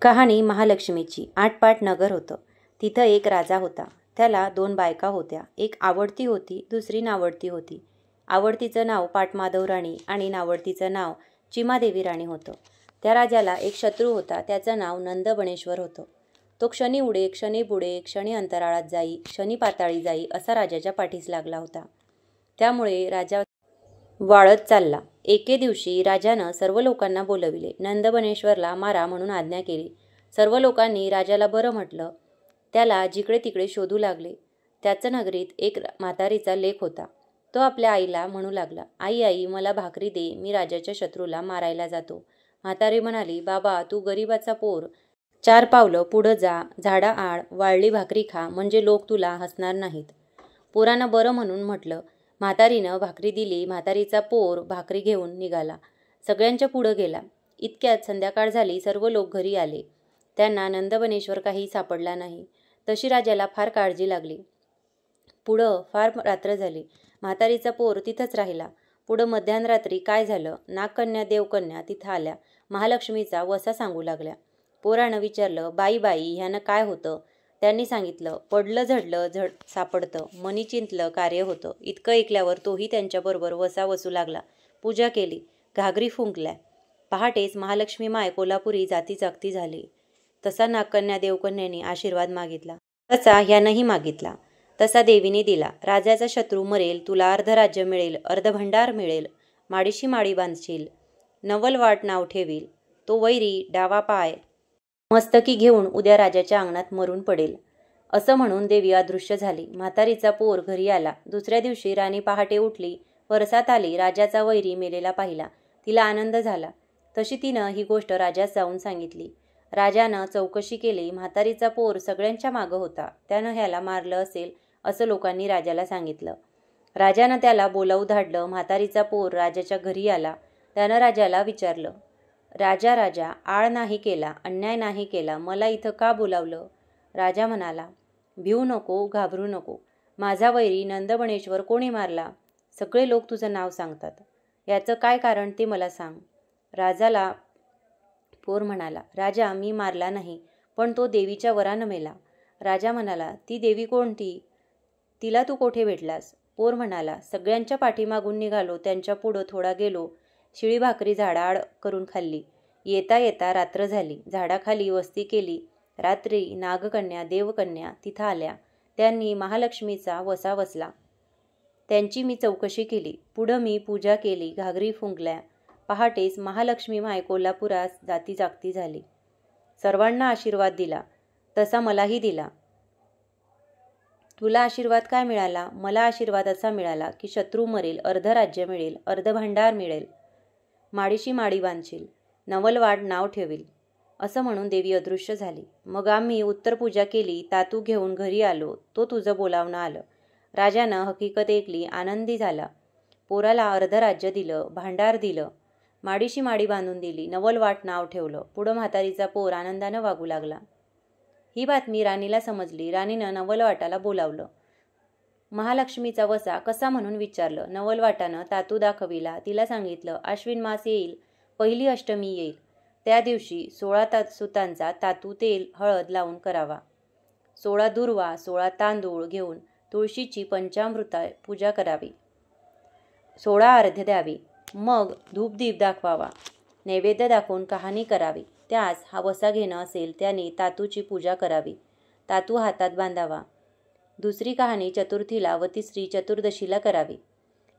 कहाणी महालक्ष्मीची. आटपाट नगर होतं. तिथं एक राजा होता. त्याला 2 बायका होत्या. एक आवडती होती, दुसरी नावडती होती. आवडतीचं नाव पाटमाधव राणी आणि नावडतीचं नाव चिमादेवी राणी होतं. त्या राजाला एक शत्रू होता. त्याचं नाव नंदबणेश्वर होतं. तो क्षणी उडे, क्षणी बुडे, क्षणी अंतराळात जाई, क्षणी पाताळी जाई असा राजाच्या पाठीस लागला होता. त्यामुळे राजा वाळत चालला. एके दिवशी राजानं सर्व लोकांना बोलविले. नंदबनेश्वरला मारा म्हणून आज्ञा केली. सर्व लोकांनी राजाला बरं म्हटलं. त्याला जिकडे तिकडे शोधू लागले. त्याचं नगरीत एक म्हातारीचा लेक होता. तो आपल्या आईला म्हणू लागला, आई आई मला भाकरी दे, मी राजाच्या शत्रूला मारायला जातो. म्हातारी म्हणाली, बाबा तू गरीबाचा पोर, 4 पावलं पुढं जा, झाडाआड वाळली भाकरी खा, म्हणजे लोक तुला हसणार नाहीत. पोरानं बरं म्हणून म्हटलं. म्हातारीनं भाकरी दिली. म्हातारीचा पोर भाकरी घेऊन निघाला. सगळ्यांच्या पुढं गेला. इतक्यात संध्याकाळ झाली. सर्व लोक घरी आले. त्यांना नंदबनेश्वर काही सापडला नाही. तशी राजाला फार काळजी लागली. पुढं फार रात्र झाली. म्हातारीचा पोर तिथंच राहिला. पुढं मध्यानरात्री काय झालं? नागकन्या देवकन्या तिथं आल्या. महालक्ष्मीचा वसा सांगू लागल्या. पोरानं विचारलं, बाई बाई ह्यानं काय होतं? त्यांनी सांगितलं, पडलं झडलं सापडतं, मनी चिंतलं कार्य होतं. इतकं ऐकल्यावर तोही त्यांच्याबरोबर वसा वसू लागला. पूजा केली, घागरी फुंकल्या. पहाटेच महालक्ष्मी माय कोल्हापुरी जाती जागती झाली. तसा नागकन्या देवकन्यांनी आशीर्वाद मागितला. तसा ह्यानंही मागितला. तसा देवीने दिला. राजाचा शत्रू मरेल, तुला अर्ध राज्य मिळेल, अर्ध भंडार मिळेल, माडीशी माडी बांधशील, नवलवाट नाव ठेवील, तो वैरी डावा पाय मस्तकी घेऊन उद्या राजाच्या अंगणात मरून पडेल. असं म्हणून देवी अदृश्य झाली. म्हातारीचा पोर घरी आला. दुसऱ्या दिवशी राणी पहाटे उठली, परसात आली. राजाचा वैरी मेलेला पाहिला. तिला आनंद झाला. तशी तिनं ही गोष्ट राजास जाऊन सांगितली. राजानं चौकशी केली. म्हातारीचा पोर सगळ्यांच्या मागं होता. त्यानं ह्याला मारलं असेल असं लोकांनी राजाला सांगितलं. राजानं त्याला बोलावू धाडलं. म्हातारीचा पोर राजाच्या घरी आला. त्यानं राजाला विचारलं, राजा राजा, आळ नाही केला, अन्याय नाही केला, मला इथं का बोलावलं? राजा म्हणाला, भिवू नको, घाबरू नको. माझा वैरी नंदबणेश्वर कोणी मारला? सगळे लोक तुझं नाव सांगतात. याचं काय कारण ते मला सांग. राजाला पोर म्हणाला, राजा मी मारला नाही, पण तो देवीच्या वरानं मेला. राजा म्हणाला, ती देवी कोणती? तिला तू कोठे भेटलास? पोर म्हणाला, सगळ्यांच्या पाठीमागून निघालो, त्यांच्या पुढं थोडा गेलो, शिळी भाकरी झाडाआड करून खाल्ली. येता येता रात्र झाली. झाडाखाली वस्ती केली. रात्री नागकन्या देवकन्या तिथं आल्या. त्यांनी महालक्ष्मीचा वसा वसला. त्यांची मी चौकशी केली. पुढं मी पूजा केली, घागरी फुंकल्या. पहाटेस महालक्ष्मी माय कोल्हापुरास जाती जागती झाली. सर्वांना आशीर्वाद दिला. तसा मलाही दिला. तुला आशीर्वाद काय मिळाला? मला आशीर्वाद असा मिळाला की शत्रू मरेल, अर्ध राज्य मिळेल, अर्ध भांडार मिळेल, माडीशी माडी बांधशील, नवलवाड नाव ठेवील. असं म्हणून देवी अदृश्य झाली. मग आम्ही उत्तर पूजा केली. तातू घेऊन घरी आलो. तो तुझं बोलावणं आलं. राजानं हकीकत ऐकली, आनंदी झाला. पोराला अर्ध राज्य दिलं, भांडार दिलं, माडीशी माडी बांधून दिली, नवलवाट नाव ठेवलं. पुढं म्हातारीचा पोर आनंदानं वागू लागला. ही बातमी राणीला समजली. राणीनं नवलवाटाला बोलावलं. महालक्ष्मीचा वसा कसा म्हणून विचारलं. नवलवाटानं तातू दाखविला. तिला सांगितलं, आश्विन मास येईल, पहिली अष्टमी येईल, त्या दिवशी 16 सुतांचा तातू तेल हळद लावून करावा. 16 दुर्वा 16 तांदूळ घेऊन तुळशीची पंचामृता पूजा करावी. 16 अर्घ्य द्यावी. मग धूपदीप दाखवावा. नैवेद्य दाखवून कहाणी करावी. त्यास हा वसा घेणं असेल त्याने तातूची पूजा करावी. तातू हातात बांधावा. दुसरी कहाणी चतुर्थीला व तिसरी चतुर्दशीला करावी.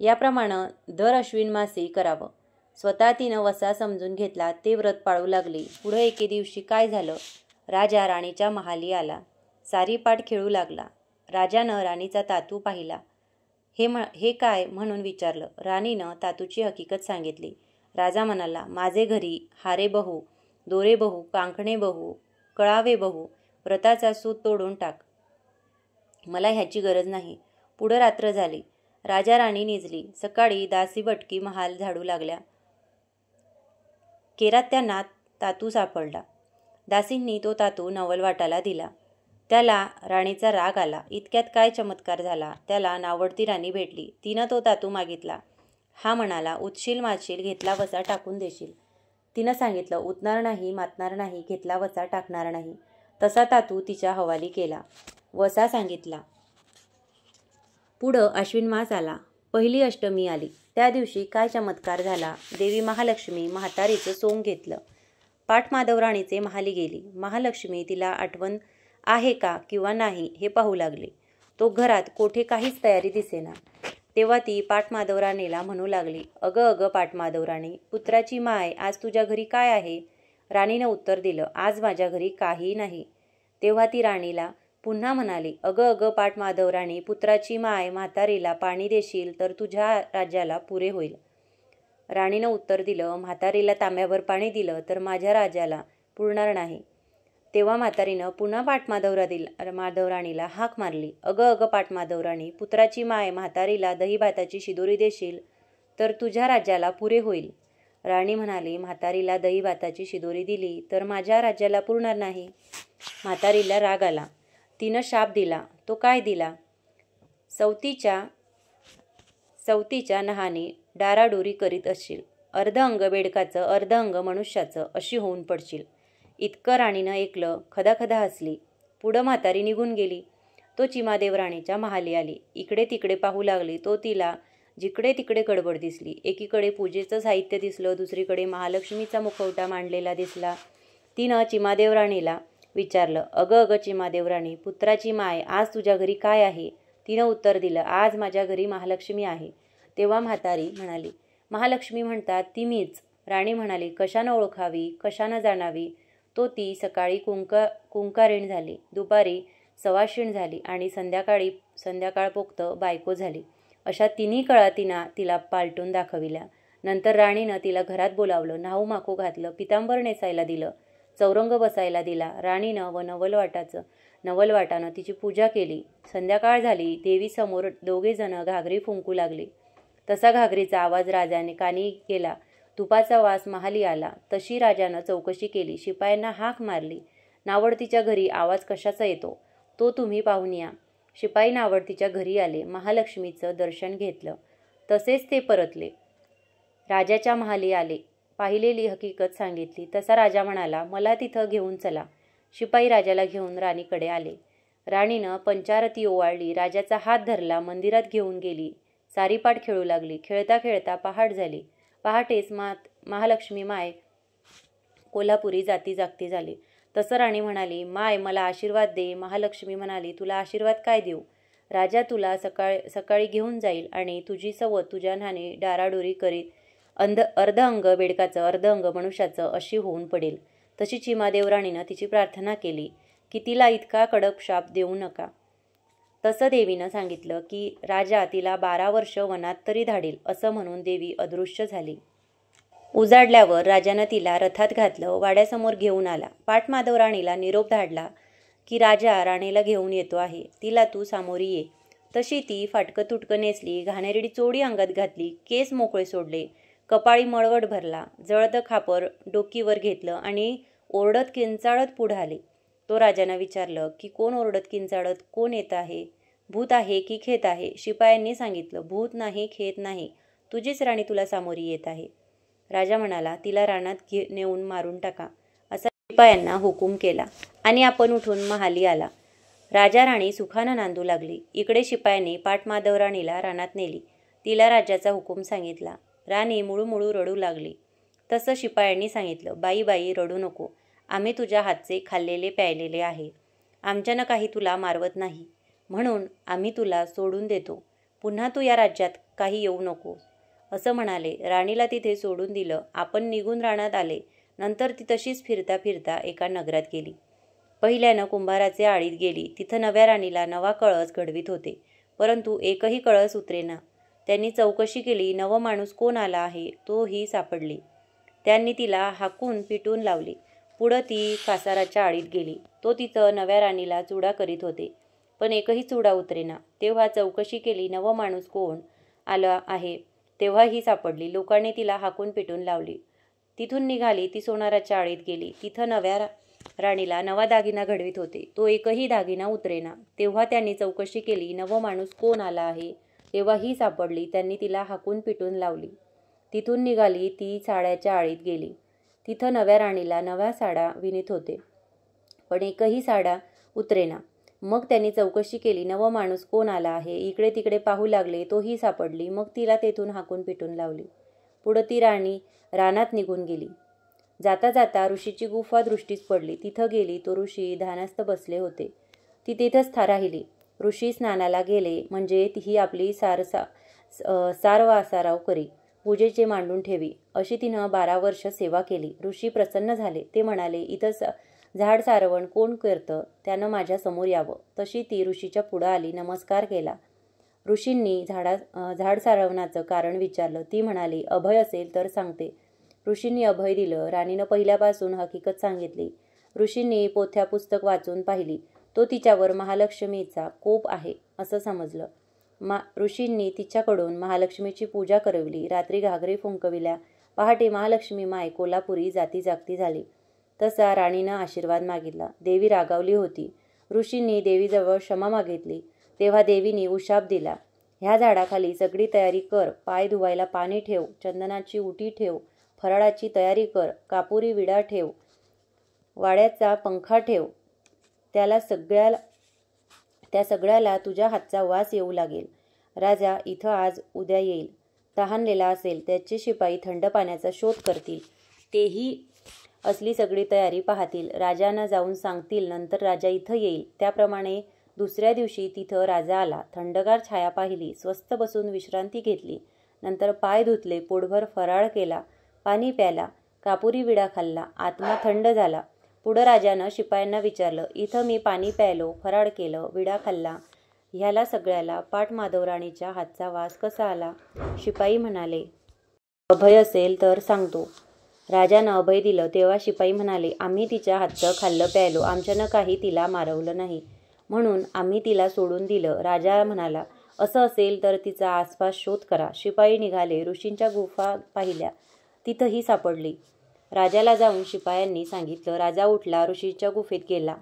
याप्रमाणे दर अश्विन मासी करावं. स्वतः तिनं वसा समजून घेतला. ते व्रत पाळू लागली. पुढं एके दिवशी काय झालं? राजा राणीच्या महाली आला. सारी पाट खेळू लागला. राजानं राणीचा तातू पाहिला. हे काय म्हणून विचारलं. राणीनं तातूची हकीकत सांगितली. राजा म्हणाला, माझे घरी हारे बहू, दोरे बहू, कांकणे बहू, कळावे बहू, व्रताचा सूत तोडून टाक. मला ह्याची गरज नाही. पुढं रात्र झाली. राजा राणी निजली. सकाळी दासी बटकी महाल झाडू लागल्या. केरात त्यांना तातू सापडला. दासींनी तो तातू नवलवाटाला दिला. त्याला राणीचा राग आला. इतक्यात काय चमत्कार झाला. त्याला नावडती राणी भेटली. तिनं तो तातू मागितला. हा म्हणाला, उठशील मारशील, घेतला वसा टाकून देशील. तिनं सांगितलं, उतणार नाही, मातणार नाही, घेतला वसा टाकणार नाही. तसा तातू तिच्या हवाली केला. वसा सांगितला. पुढं अश्विन मास आला. पहिली अष्टमी आली. त्या दिवशी काय चमत्कार झाला. देवी महालक्ष्मी म्हातारीचं सोंग घेतलं. पाटमाधवराणीचे महाली गेली. महालक्ष्मी तिला आठवण आहे का किंवा नाही हे पाहू लागली. तो घरात कोठे काहीच तयारी दिसेना. तेव्हा ती पाटमाधवराणीला म्हणू लागली, अगं अगं पाटमाधवराणी, पुत्राची माय, आज तुझ्या घरी काय आहे? राणीनं उत्तर दिलं, आज माझ्या घरी काही नाही. तेव्हा ती राणीला पुन्हा म्हणाली, अगं अगं पाटमाधवराणी, पुत्राची माय, म्हातारीला पाणी देशील तर तुझ्या राज्याला पुरे होईल. राणीनं उत्तर दिलं, म्हातारीला तांब्याभर पाणी दिलं तर माझ्या राज्याला पुरणार नाही. तेव्हा म्हातारीनं पुन्हा पाटमाधवराणीला हाक मारली, अगं अगं पाटमाधवराणी, पुत्राची माय, म्हातारीला दही भाताची शिदोरी देशील तर तुझ्या राज्याला पुरे होईल. राणी म्हणाली, म्हातारीला दही भाताची शिदोरी दिली तर माझ्या राज्याला पुरणार नाही. म्हातारीला राग आला. तिनं शाप दिला. तो काय दिला? सवतीच्या नहाने डाराडोरी करीत असशील, अर्ध अंग बेडकाचं, अर्ध अंग मनुष्याचं, अशी होऊन पडशील. इतकं राणीनं ऐकलं. खदाखदा हसली. पुढं म्हातारी निघून गेली. तो चिमादेव राणीच्या महाली आली. इकडे तिकडे पाहू लागली. तो तिला जिकडे तिकडे गडबड दिसली. एकीकडे पूजेचं साहित्य दिसलं, दुसरीकडे महालक्ष्मीचा मुखवटा मांडलेला दिसला. तिनं चिमादेव राणीला विचारलं, अगं अगं चिमादेव राणी, पुत्राची माय, आज तुझ्या घरी काय आहे? तिनं उत्तर दिलं, आज माझ्या घरी महालक्ष्मी आहे. तेव्हा म्हातारी म्हणाली, महालक्ष्मी म्हणतात ती मीच. राणी म्हणाली, कशानं ओळखावी, कशानं जाणावी? तो ती सकाळी कुंकारीण झाली, दुपारी सवाशीण झाली आणि संध्याकाळपोक्त बायको झाली. अशा तिन्ही कळा तिला पालटून दाखविल्या. नंतर राणीनं तिला घरात बोलावलं, न्हाऊ माखू घातलं, पितांबर नेसायला दिलं, चौरंग बसायला दिला. राणीनं व नवलवाटानं तिची पूजा केली. संध्याकाळ झाली. देवीसमोर दोघेजण घागरी फुंकू लागली. तसा घागरीचा आवाज राजाने कानी गेला. तुपाचा वास महाली आला. तशी राजानं चौकशी केली. शिपायांना हाक मारली, नावडतीच्या घरी आवाज कशाचा येतो, तो तुम्ही पाहून या. शिपाई नावडतीच्या घरी आले. महालक्ष्मीचं दर्शन घेतलं. तसेच ते परतले. राजाच्या महाली आले. पाहिलेली हकीकत सांगितली. तसा राजा म्हणाला, मला तिथं घेऊन चला. शिपाई राजाला घेऊन राणीकडे आले. राणीनं पंचारती ओवाळली. राजाचा हात धरला. मंदिरात घेऊन गेली. सारीपाट खेळू लागली. खेळता खेळता पहाट झाली. पहाटेस महालक्ष्मी माय कोल्हापुरी जागती झाली. तसं राणी म्हणाली, माय मला आशीर्वाद दे. महालक्ष्मी म्हणाली, तुला आशीर्वाद काय देऊ? राजा तुला सकाळी घेऊन जाईल आणि तुझी सवत तुझ्या न्हाणी डाराडोरी करीत अर्ध अंग बेडकाचं, अर्ध अंग मनुष्याचं अशी होऊन पडेल. तशी चिमादेव राणीनं तिची प्रार्थना केली की तिला इतका कडक शाप देऊ नका. तसं देवीनं सांगितलं की राजा तिला 12 वर्ष वनात तरी धाडेल. असं म्हणून देवी अदृश्य झाली. उजाडल्यावर राजानं तिला रथात घातलं. वाड्यासमोर घेऊन आला. पाटमाधवराणीला निरोप धाडला की राजा राणीला घेऊन येतो आहे, तिला तू सामोरी ये. तशी ती फाटकं तुटकं नेसली, घाणेरडी चोळी अंगात घातली, केस मोकळे सोडले, कपाळी मळवट भरला, जळतं खापर डोकीवर घेतलं आणि ओरडत किंचाळत पुढं आले. तो राजानं विचारलं की कोण ओरडत किंचाळत कोण येत आहे? भूत आहे की खेत आहे? शिपायांनी सांगितलं, भूत नाही, खेत नाही, तुझीच राणी तुला सामोरी येत आहे. राजा म्हणाला, तिला रानात नेऊन मारून टाका, असा शिपायांना हुकूम केला आणि आपण उठून महाली आला. राजा राणी सुखानं नांदू लागली. इकडे शिपायांनी पाटमाधवराणीला रानात नेली. तिला राजाचा हुकूम सांगितला. राणी मुळूमुळू रडू लागली. तसं शिपायांनी सांगितलं, बाई रडू नको, आम्ही तुझ्या हातचे खाल्लेले प्यायलेले आहे. आमच्यानं काही तुला मारवत नाही, म्हणून आम्ही तुला सोडून देतो. पुन्हा तू या राज्यात काही येऊ नको, असं म्हणाले. राणीला तिथे सोडून दिलं. आपण निघून रानात आले. नंतर ती तशीच फिरता फिरता एका नगरात गेली. पहिल्यानं कुंभाराचे आळीत गेली. तिथं नव्या राणीला नवा कळस घडवीत होते, परंतु एकही कळस उतरेना. त्यांनी चौकशी केली. नवं माणूस कोण आला आहे तोही सापडली. त्यांनी तिला हाकून पिटून लावली. पुढं ती कासाराच्या आळीत गेली. तो तिथं नव्या राणीला चुडा करीत होते, पण एकही चुडा उतरेना. तेव्हा चौकशी केली. नवं माणूस कोण आला आहे तेव्हा ही सापडली. लोकांनी तिला हाकून पिटून लावली. तिथून निघाली. ती सोनाराच्या आळीत गेली. तिथं नव्या राणीला नवा दागिना घडवीत होते, तो एकही दागिना उतरेना. तेव्हा त्यांनी चौकशी केली. नवं माणूस कोण आला आहे तेव्हा ही सापडली. त्यांनी तिला हाकून पिटून लावली. तिथून निघाली. ती साड्याच्या आळीत गेली. तिथं नव्या राणीला नव्या साड्या विणत होते, पण एकही साडा उतरेना. मग त्यांनी चौकशी केली. नवं माणूस कोण आला आहे. इकडे तिकडे पाहू लागले, तोही सापडली. मग तिला तेथून हाकून पिटून लावली. पुढं ती राणी रानात निघून गेली. जाता जाता ऋषीची गुफा दृष्टीस पडली. तिथं गेली तो ऋषी ध्यानस्थ बसले होते. ती तिथंच राहिली. ऋषी स्नानाला गेले म्हणजे ही आपली सारवासाराव करी, पूजेचे मांडून ठेवी, अशी तिनं 12 वर्ष सेवा केली. ऋषी प्रसन्न झाले. ते म्हणाले, इथं झाड सारवण कोण करतं, त्यानं माझ्या समोर यावं. तशी ती ऋषीच्या पुढं आली, नमस्कार केला. ऋषींनी झाड सारवण्याचं कारण विचारलं. ती म्हणाली, अभय असेल तर सांगते. ऋषींनी अभय दिलं. राणीनं पहिल्यापासून हकीकत सांगितली. ऋषींनी पोथ्या पुस्तक वाचून पाहिली. तो तिच्यावर महालक्ष्मीचा कोप आहे असं समजलं. ऋषींनी तिच्याकडून महालक्ष्मीची पूजा करवली. रात्री घागरे फुंकविल्या. पहाटे महालक्ष्मी माय कोल्हापुरी जाती झाली. तसा राणीनं आशीर्वाद मागितला. देवी रागावली होती. ऋषींनी देवीजवळ क्षमा मागितली. तेव्हा देवीने उशाप दिला. ह्या झाडाखाली सगळी तयारी कर. पाय धुवायला पाणी ठेव, चंदनाची उटी ठेव, फराळाची तयारी कर, कापुरी विडा ठेव, वाड्याचा पंखा ठेव. त्या सगळ्याला तुझ्या हातचा वास येऊ लागेल. राजा इथं आज उद्या येईल. तहानलेला असेल, त्याचे शिपाई थंड पाण्याचा शोध करतील. तेही असली सगळी तयारी पाहतील. राजांना जाऊन सांगतील. नंतर राजा इथं येईल. त्याप्रमाणे दुसऱ्या दिवशी तिथं राजा आला. थंडगार छाया पाहिली. स्वस्थ बसून विश्रांती घेतली. नंतर पाय धुतले, पोटभर फराळ केला, पाणी प्याला, कापुरी विडा खाल्ला. आत्मा थंड झाला. पुढं राजानं शिपायांना विचारलं, इथं मी पाणी प्यायलो, फराळ केलं, विडा खाल्ला, ह्याला सगळ्याला पाटमाधवराणीच्या हातचा वास कसा आला? शिपाई म्हणाले, अभय असेल तर सांगतो. राजानं अभय दिलं. तेव्हा शिपाई म्हणाले, आम्ही तिच्या हातचं खाल्लं प्यायलो, आमच्यानं काही तिला मारवलं नाही, म्हणून आम्ही तिला सोडून दिलं. राजा म्हणाला, असं असेल तर तिचा आसपास शोध करा. शिपाई निघाले. ऋषींच्या गुफा पाहिल्या. तिथंही सापडली. राजाला जाऊन शिपायांनी सांगितलं. राजा उठला, ऋषीच्या गुफेत गेला.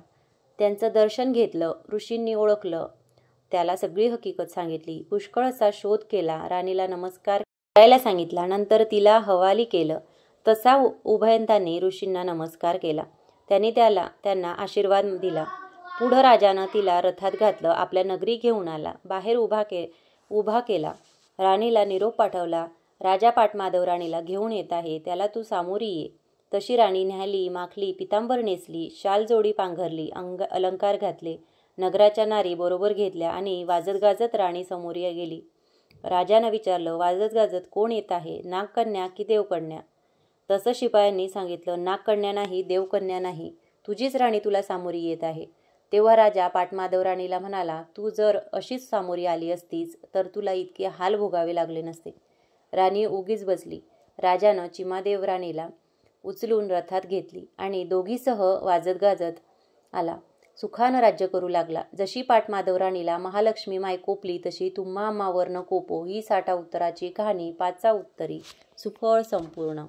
त्यांचं दर्शन घेतलं. ऋषींनी ओळखलं. त्याला सगळी हकीकत सांगितली. पुष्कळ असा शोध केला. राणीला नमस्कार करायला सांगितला. नंतर तिला हवाली केलं. तसा उभयंतांनी ऋषींना नमस्कार केला. त्यांनी त्यांना आशीर्वाद दिला. पुढं राजानं तिला रथात घातलं. आपल्या नगरी घेऊन आला. बाहेर उभा केला. राणीला निरोप पाठवला. राजा पाटमाधवराणीला घेऊन येत आहे, त्याला तू सामोरी ये. तशी राणी न्याहली, माखली, पितांबर नेसली, शाल जोडी पांघरली, अलंकार घातले. नगराच्या नारी बरोबर घेतल्या आणि वाजत गाजत राणी समोर गेली. राजानं विचारलं, वाजत गाजत कोण येत आहे, नागकन्या की देवकन्या? तसं शिपायांनी सांगितलं, नागकन्या नाही, देवकन्या नाही, तुझीच राणी तुला सामोरी येत आहे. तेव्हा राजा पाटमाधवराणीला म्हणाला, तू जर अशीच सामोरी आली असतीस तर तुला इतके हाल भोगावे लागले नसते. राणी उगीच बसली. राजानं चिमादेव राणीला उचलून रथात घेतली आणि दोघीसह वाजत गाजत आला. सुखानं राज्य करू लागला. जशी पाटमाधवराणीला महालक्ष्मी माय कोपली, तशी तुम्हा आम्हावर न कोपो ही 60 उत्तराची कहाणी 5 उत्तरी सुफळ संपूर्ण.